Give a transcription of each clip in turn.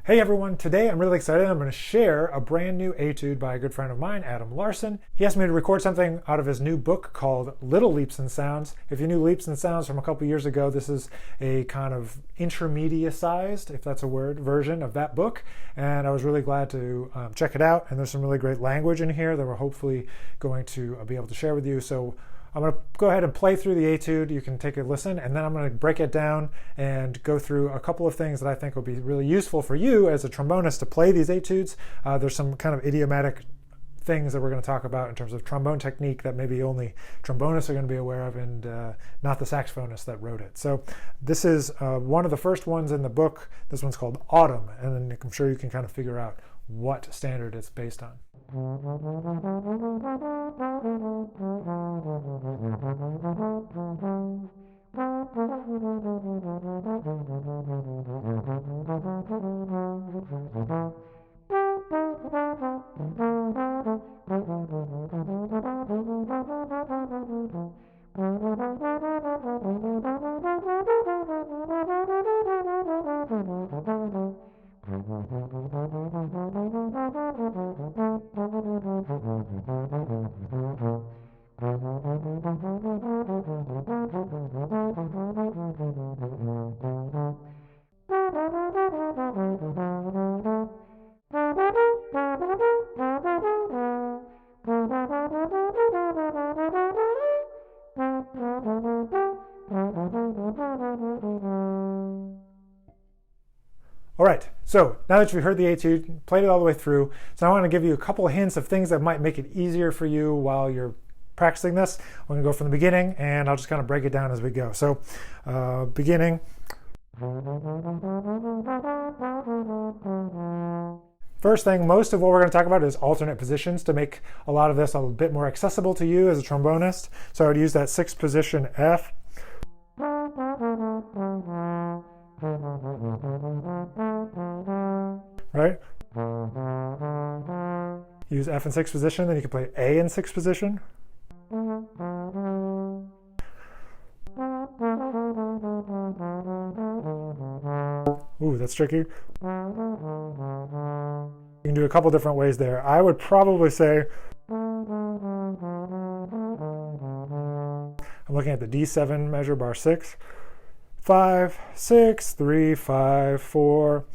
Hey everyone, today I'm really excited. I'm going to share a brand new etude by a good friend of mine, Adam Larson. He asked me to record something out of his new book called Little Leaps and Sounds. If you knew Leaps and Sounds from a couple years ago, this is a kind of intermediate-sized, if that's a word, version of that book. And I was really glad to check it out. And there's some really great language in here that we're hopefully going to be able to share with you. So I'm going to go ahead and play through the etude. You can take a listen, and then I'm going to break it down and go through a couple of things that I think will be really useful for you as a trombonist to play these etudes. There's some kind of idiomatic things that we're going to talk about in terms of trombone technique that maybe only trombonists are going to be aware of and not the saxophonist that wrote it. So this is one of the first ones in the book. This one's called Autumn, and I'm sure you can kind of figure out what standard it's based on. All right, so now that you've heard the etude, played it all the way through, so I want to give you a couple of hints of things that might make it easier for you while you're practicing this. We're going to go from the beginning, and I'll just kind of break it down as we go. So, beginning. First thing, most of what we're going to talk about is alternate positions to make a lot of this a bit more accessible to you as a trombonist. So I would use that sixth position F. Right? Use F in sixth position, then you can play A in sixth position. Ooh, that's tricky. You can do a couple different ways there. I would probably say I'm looking at the D7 measure, bar 6. 5, 6, 3, 5, 4.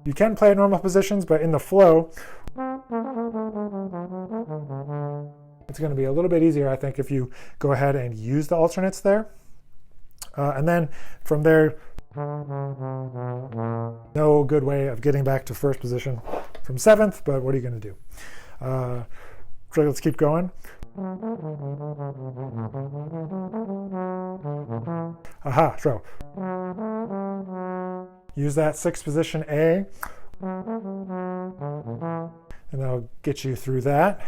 You can play at normal positions, but in the flow, it's going to be a little bit easier, I think, if you go ahead and use the alternates there. And then from there, no good way of getting back to first position from seventh, but what are you going to do? So let's keep going. Aha, so use that sixth position A, and that'll get you through that.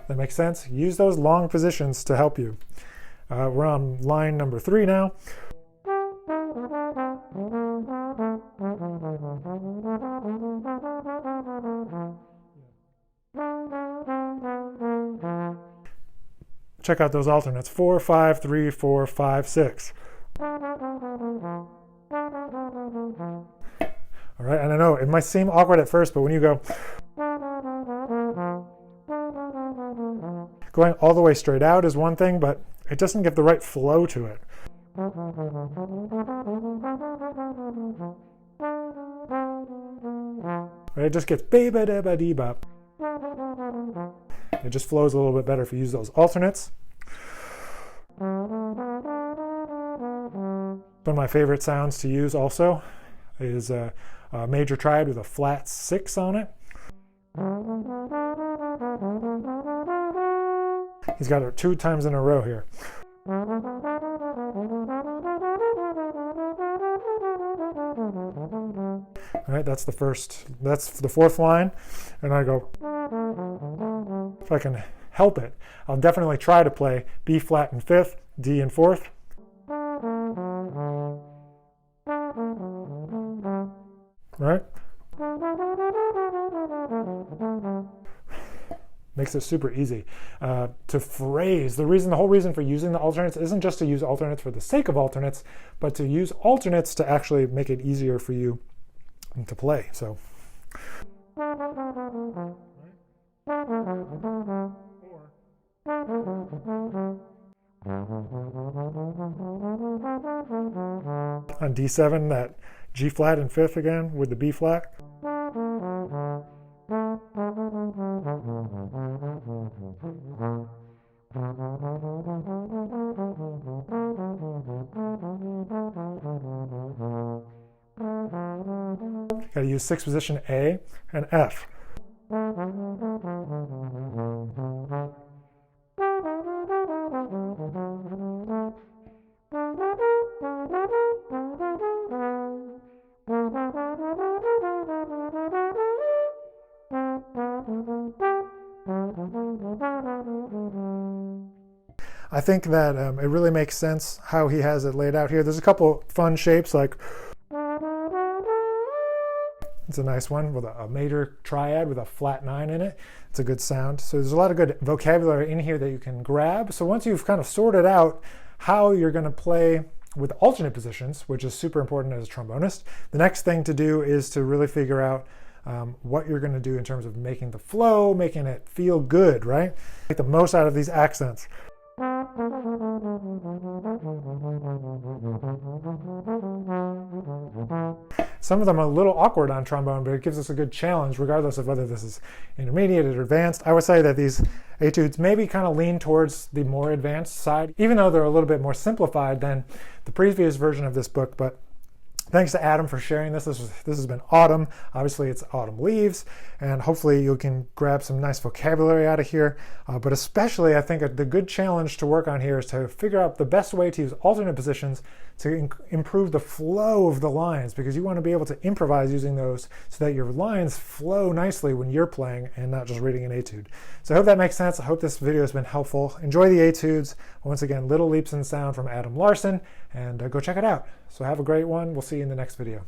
That makes sense? Use those long positions to help you. We're on line number 3 now. Check out those alternates. 4, 5, 3, 4, 5, 6. All right, and I know it might seem awkward at first, but when you go going all the way straight out is one thing, but it doesn't give the right flow to it. Right, it just gets ba-ba-da-ba-dee-bop. It just flows a little bit better if you use those alternates. One of my favorite sounds to use also is a major triad with a flat 6 on it. He's got it 2 times in a row here. All right, that's the fourth line. And I go, if I can help it, I'll definitely try to play B flat in fifth, D in fourth. Right? makes it super easy to phrase. The whole reason for using the alternates isn't just to use alternates for the sake of alternates, but to use alternates to actually make it easier for you to play. So. On D7, that G flat in fifth again with the B flat. Got to use sixth position A and F. I think that it really makes sense how he has it laid out here. There's a couple fun shapes, like it's a nice one with a major triad with a flat 9 in it. It's a good sound. So there's a lot of good vocabulary in here that you can grab. So once you've kind of sorted out how you're going to play with alternate positions, which is super important as a trombonist, the next thing to do is to really figure out what you're going to do in terms of making the flow, making it feel good, right? Make the most out of these accents. Some of them are a little awkward on trombone, but it gives us a good challenge regardless of whether this is intermediate or advanced. I would say that these etudes maybe kind of lean towards the more advanced side, even though they're a little bit more simplified than the previous version of this book. But thanks to Adam for sharing this. This has been autumn. Obviously, it's autumn leaves, and hopefully you can grab some nice vocabulary out of here. But especially, I think the good challenge to work on here is to figure out the best way to use alternate positions to improve the flow of the lines, because you want to be able to improvise using those so that your lines flow nicely when you're playing and not just reading an etude. So I hope that makes sense. I hope this video has been helpful. Enjoy the etudes. Once again, Little Leaps in Sound from Adam Larson, and go check it out. So have a great one. We'll see you in the next video.